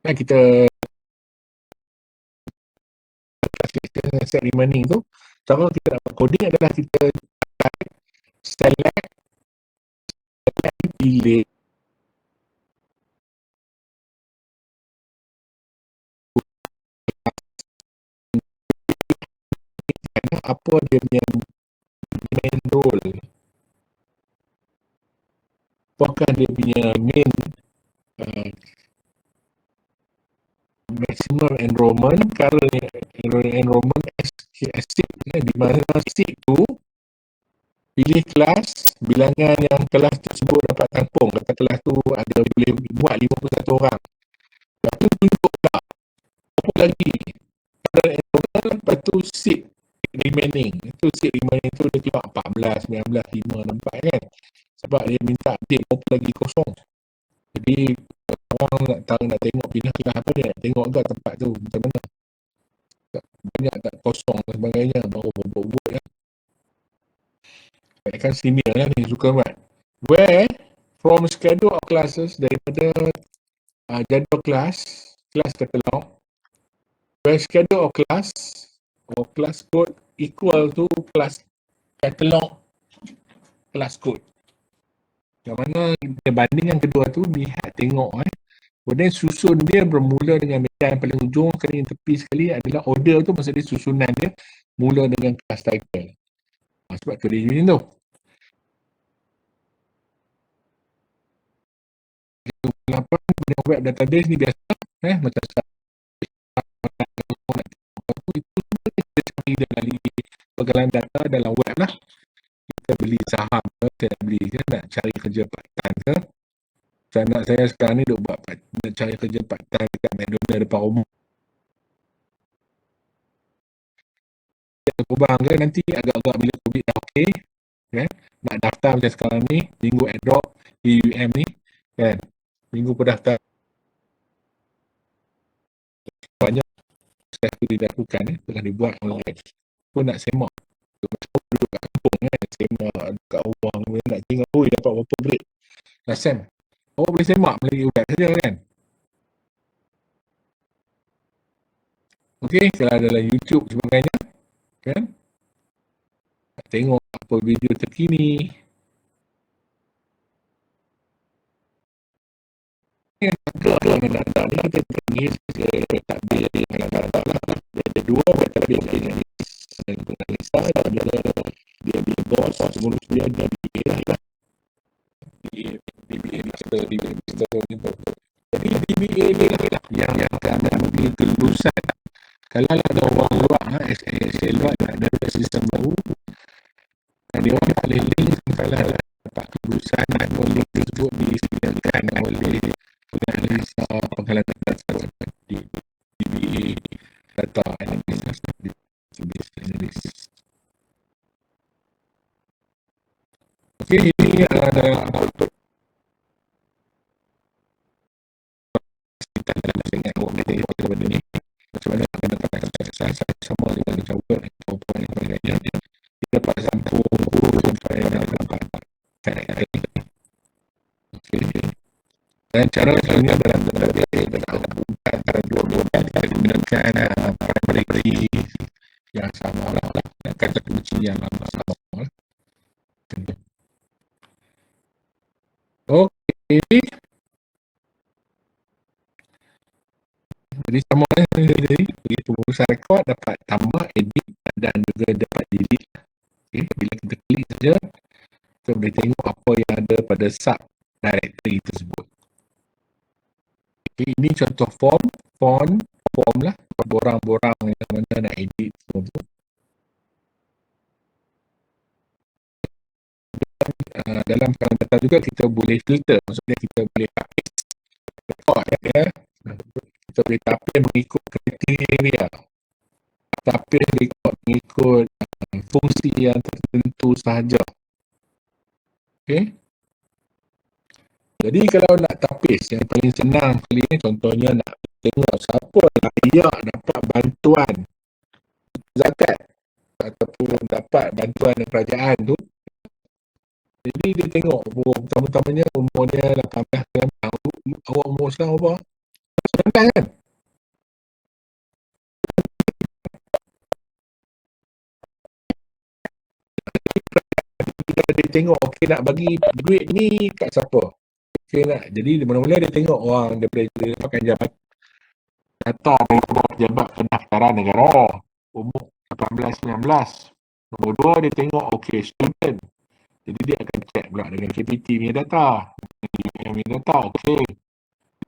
Kita set remaining tu, cara kita dapat coding adalah kita select pilih apa dia punya main role, apakah dia punya main maximum enrollment, current enrollment asik, di mana asik tu pilih kelas, bilangan yang kelas tersebut dapat tampung. Kata kelas tu ada boleh buat 51 orang. Lepas tu tunjuk tak apa lagi current enrollment, lepas tu seat remaining. Itu seat remaining tu dia keluar 14, 19, 5, nampak kan? Sebab dia minta update apa lagi kosong. Jadi orang nak tahu, nak tengok pindah kelas apa, dia nak tengok ke tempat tu macam mana, banyak tak kosong dan sebagainya, baru buat lah. Kan senior lah ni suka buat. Where from schedule of classes, daripada jadual kelas katalog, where schedule of class or class code equal to class katalog class code. Yang mana kita banding yang kedua tu, lihat tengok kemudian susun dia bermula dengan medan yang paling ujung sekali, yang tepi sekali adalah order tu, maksudnya susunan dia mula dengan class title. Sebab tu dia macam tu. Apa dengan web database ni biasa macam itu kita cari dari pegalan data dalam web lah. Kita beli saham ke, saya nak cari kerja part time ke, anak saya sekarang ni nak cari kerja part time dekat McDonald depan rumah. Kubang ke nanti agak-agak bila COVID dah okey, nak daftar macam sekarang ni, minggu airdrop UM ni kan, minggu pendaftar banyak saya dilakukan tengah dibuat online. Pun nak semak duduk kat kampung semak kat rumah, nak tengok dapat berapa break dah sem, awak boleh semak melalui web saja kan. Okey, kalau dalam YouTube sebagainya kan, nak tengok apa video terkini yang data ni kita panggil takbir yang data lah. Ada dua takbir yang dan penganalisa, dia bos sebelum dia DBA lah. DBA jadi DBA ni lah yang akan memberi kelulusan. Kalau ada orang luar SSL luar ada sistem baru, dia orang boleh link kalau dapat kelulusan boleh tersebut disediakan oleh penganalisa penghalang data seperti DBA, data analysis, database analysis. Okey, ini ada contohnya dalam database antara dua-dua kita gunakan primary key yang sama lah, kata kunci yang sama lah. Okey, jadi sama jadi pengurusan rekod dapat tambah, edit dan juga dapat delete. Okay, bila kita klik saja, kita boleh tengok apa yang ada pada sub directory tersebut. Okay, ini contoh form lah, borang-borang yang mana nak edit semua tu. Dalam kalangan data juga kita boleh filter, maksudnya kita boleh tapis rekod ya. Kita boleh tapis mengikut kriteria, tapis rekod mengikut fungsi yang tertentu sahaja. Okey. Jadi kalau nak tapis yang paling senang kali ni, contohnya nak tengok siapa layak dapat bantuan zakat ataupun dapat bantuan dari kerajaan tu. Jadi dia tengok pertama-tamanya umur dia 18 ke 6. Awak umur sekarang berapa? 19 kan? Dia tengok okey nak bagi duit ni kat siapa. Okey nak. Jadi mula-mula dia tengok orang daripada dia pakai jabat data daripada pejabat pendaftaran negara umur 18-19. Nombor 2 dia tengok okey student. Jadi dia akan check pula dengan KPT punya data. UM punya data okey.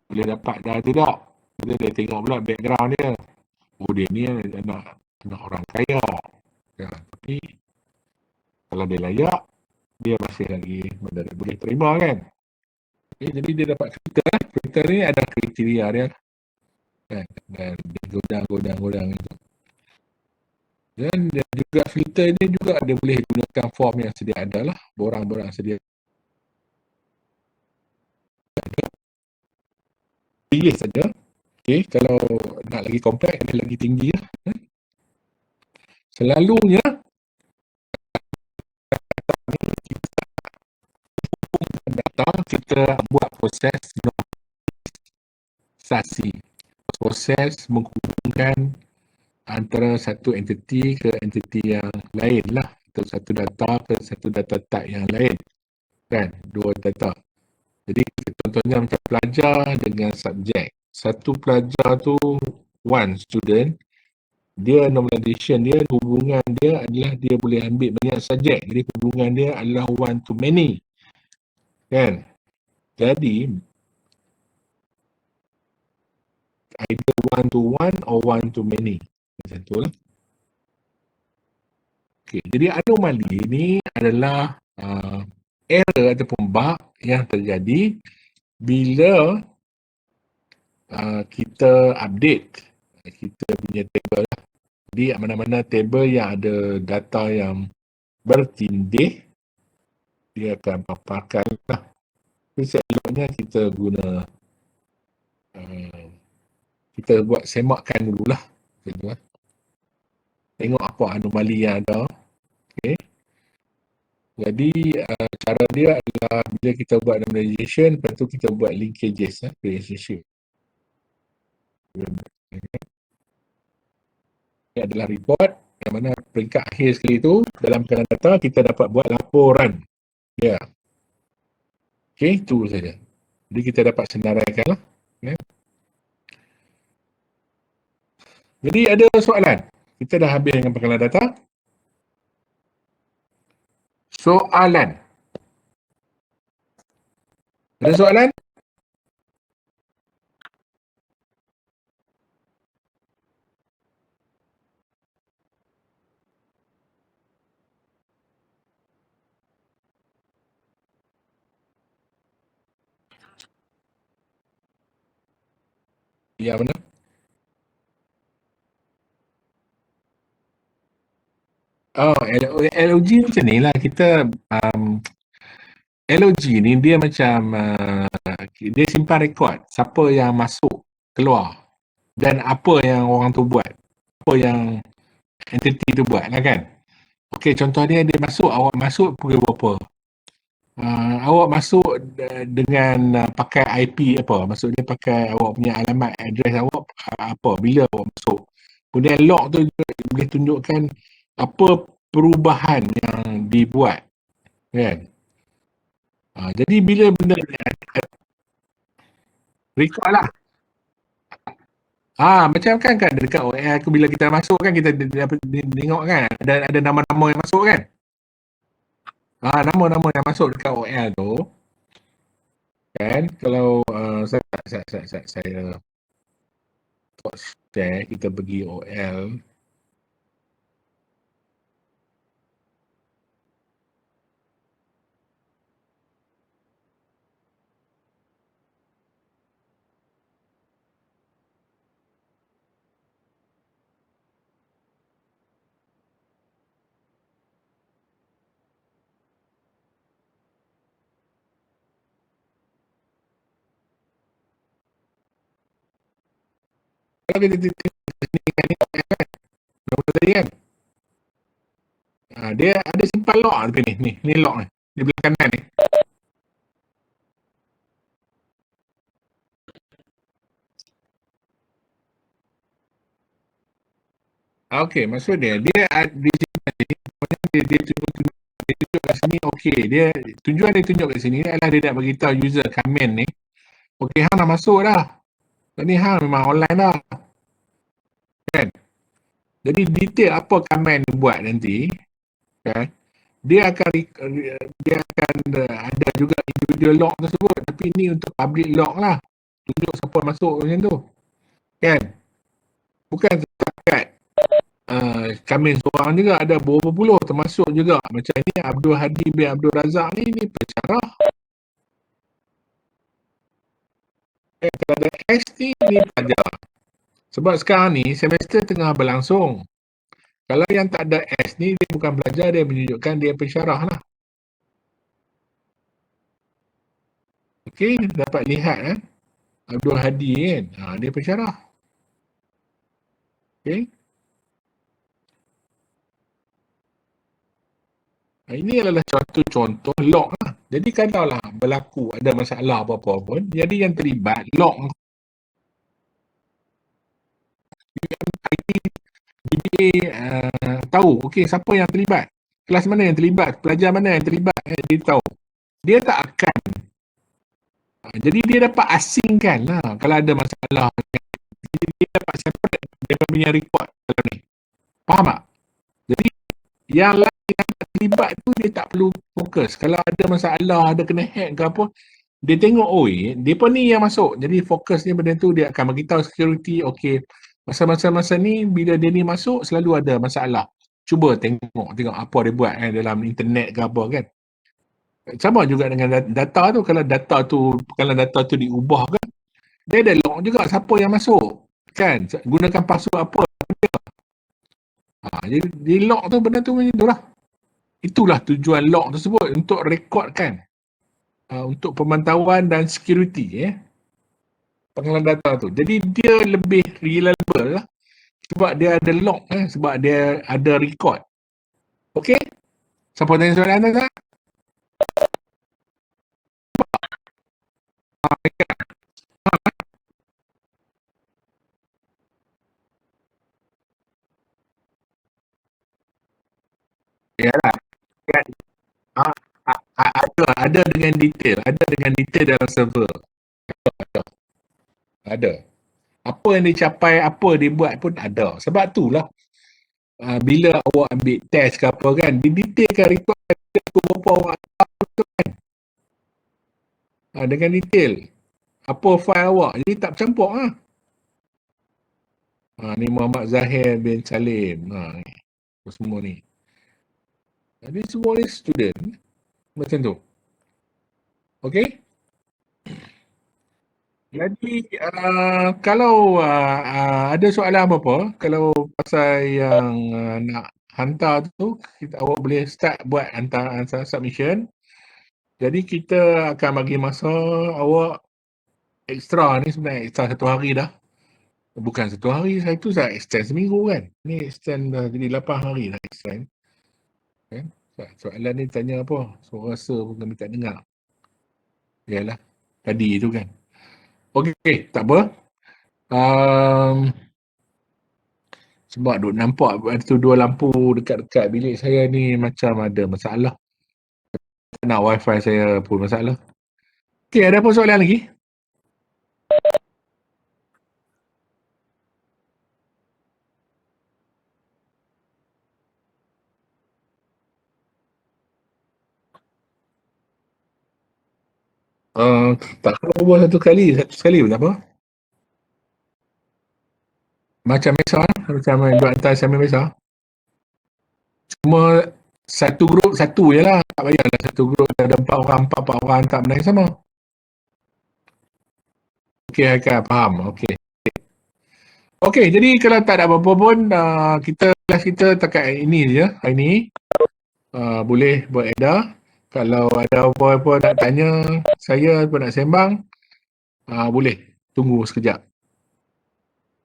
Boleh dapat dah tidak. Jadi dia tengok pula background dia. Oh dia ni anak orang kaya. Ya, tapi kalau dia layak, dia masih lagi boleh terima kan. Okay, jadi dia dapat filter. Filter ni ada kriteria dia kan, dan dia godang itu. Dan dia juga filter ni juga dia boleh gunakan form yang sedia ada lah, borang-borang sedia ada. Pilih saja. Okay, kalau nak lagi kompleks, ada lagi tinggi lah. Selalunya data kita buat proses notisasi, proses menghubungkan antara satu entiti ke entiti yang lain lah, atau satu data ke satu data type yang lain kan, dua data. Jadi contohnya macam pelajar dengan subjek, satu pelajar tu one student, dia normalization dia, hubungan dia adalah dia boleh ambil banyak subjek, jadi hubungan dia adalah one to many kan. Jadi either one to one or one to many, macam tu lah. Okay, jadi anomali ni adalah error ataupun bug yang terjadi bila kita update kita punya table lah. Jadi mana-mana table yang ada data yang bertindih, dia akan paparkan lah. Jadi selebihnya kita guna kita buat semakkan dululah. Tengok apa anomali yang ada. Okay. Jadi cara dia adalah bila kita buat normalization, lepas tu kita buat linkages relationship. Ini adalah report yang mana peringkat akhir sekali tu dalam kalangan data kita dapat buat laporan. Ya. Okey, itu saja. Jadi kita dapat senaraikan lah. Okay. Jadi ada soalan. Kita dah habis dengan pengkalan data. Soalan. Ada soalan? Ya, benar. LOG macam ni lah. Kita LOG ni dia macam dia simpan rekod siapa yang masuk, keluar dan apa yang orang tu buat, apa yang entiti tu buat lah kan. Okey, contoh dia masuk, awak masuk pukul berapa, Awak masuk dengan pakai IP apa? Maksudnya pakai awak punya alamat address awak apa bila awak masuk. Kemudian log tu juga boleh tunjukkan apa perubahan yang dibuat, kan? Jadi bila benda ni record lah. Macam kan dekat OL aku bila kita masuk kan kita dapat tengok kan ada nama-nama yang masuk kan. Nama-nama yang masuk dekat OL tu kan kalau saya share kita pergi OL. Kalau kita tengok sini kan nama tadi kan. Dia ada simpan log tapi ni log ni. Di belah kanan ni. Okey, maksud dia di sini dia tunjuk kat sini okey. Tujuan dia tunjuk kat sini adalah dia nak bagi tahu user comment ni. Okey, hang dah masuk dah. Ni hang memang online dah. Kan? Jadi detail apa comment dia buat nanti, kan? Dia akan ada juga individual log tersebut, tapi ni untuk public log lah. Tunjuk siapa masuk macam tu. Kan? Bukan setakat kami seorang juga, ada berapa puluh termasuk juga. Macam ni Abdul Hadi bin Abdul Razak ni pensyarah. Kalau ada S ni pelajar. Sebab sekarang ni semester tengah berlangsung. Kalau yang tak ada S ni dia bukan pelajar, dia menunjukkan dia pensyarah lah. Okey, dapat lihat Abdul Hadi kan. Dia pensyarah. Okey. Ini adalah suatu contoh log lah. Jadi kalau lah berlaku ada masalah apa-apa pun, jadi yang terlibat log DBA tahu, okey, siapa yang terlibat, kelas mana yang terlibat, pelajar mana yang terlibat, dia tahu. Dia tak akan jadi dia dapat asingkan lah kalau ada masalah. Jadi dia dapat separate dia punya report kalau ni. Faham tak? Jadi yang lain yang tak terlibat tu dia tak perlu fokus. Kalau ada masalah, ada kena hack ke apa, dia tengok depa ni yang masuk. Jadi fokus ni benda tu dia akan beritahu security, okey, masa-masa ni bila dia ni masuk selalu ada masalah. Cuba tengok apa dia buat dalam internet ke apa kan. Sama juga dengan data tu, kalau data tu diubah kan, dia ada log juga siapa yang masuk. Kan? Gunakan password apa. Jadi di log tu benda tu macam tu lah. Itulah tujuan log tersebut, untuk rekodkan. Untuk pemantauan dan security pengenalan data tu. Jadi dia lebih reliable lah. Sebab dia ada log sebab dia ada record. Okey? Siapa tanya soalan anda tak? Yalah. Ada dengan detail. Ada dengan detail dalam server. Ada. Apa yang dicapai, apa dibuat pun ada. Sebab tu lah bila awak ambil test ke apa kan, didetailkan report berapa awak tu kan. Dengan detail. Apa file awak. Jadi tak bercampur lah. Ni Muhammad Zahir bin Salim. Semua ni. Ini semua ni student. Macam tu. Okey? Jadi kalau ada soalan apa-apa, kalau pasal yang nak hantar tu, awak boleh start buat hantar submission. Jadi kita akan bagi masa awak extra ni, sebenarnya extra 1 hari dah. Bukan 1 hari, itu saya extend seminggu kan. Ni extend jadi 8 hari dah extend. Okay. Soalan ni tanya apa? Suara rasa pun kami tak dengar. Yalah, tadi tu kan. Okey, tak apa. Um, sebab duk nampak ada tu dua lampu dekat-dekat bilik saya ni macam ada masalah. Tak nak wifi saya pun masalah. Okey, ada apa soalan lagi? Tak perlu buat satu sekali pun tak apa. Macam biasa, macam duk hantar assignment biasa. Cuma satu grup satu je lah. Tak payahlah satu grup ada empat orang hantar benda yang sama. Okey, Haikal, faham. Okey. Okey, jadi kalau tak ada apa-apa pun, kelas kita takat ini je hari ni. Boleh beredar. Kalau ada apa-apa nak tanya saya ataupun nak sembang, boleh. Tunggu sekejap.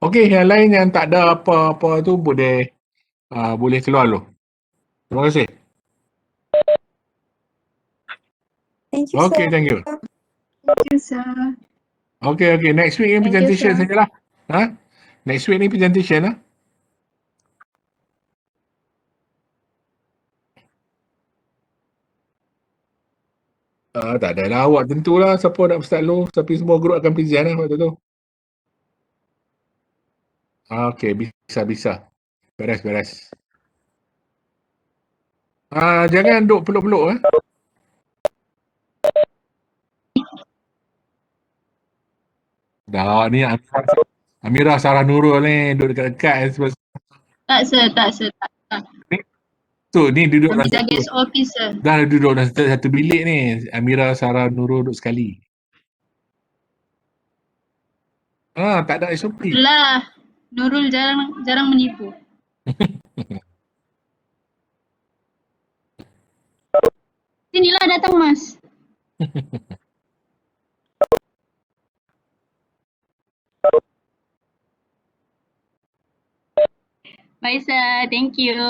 Okey, yang lain yang tak ada apa-apa tu boleh keluar dulu. Terima kasih. Thank you, Okey, sir. thank you. Thank you, sir. Okey, next week ni Thank you, presentation sir. sajalah. Next week ni presentation lah. Tak adalah, awak tentulah siapa nak start dulu, tapi semua grup akan present lah waktu tu. Okey, bisa. Beres. Jangan duk peluk-peluk Dah ni Amirah Sarah Nurul ni duduk dekat-dekat Tak, sir. Tak. tu ni duduk Kami dalam dah satu guest office, sir. dah duduk dalam satu bilik ni. Amirah Sarah Nurul duduk sekali. Tak ada SOP. Itulah. Nurul jarang menipu. Sinilah datang, Mas. Bye, sir. Thank you.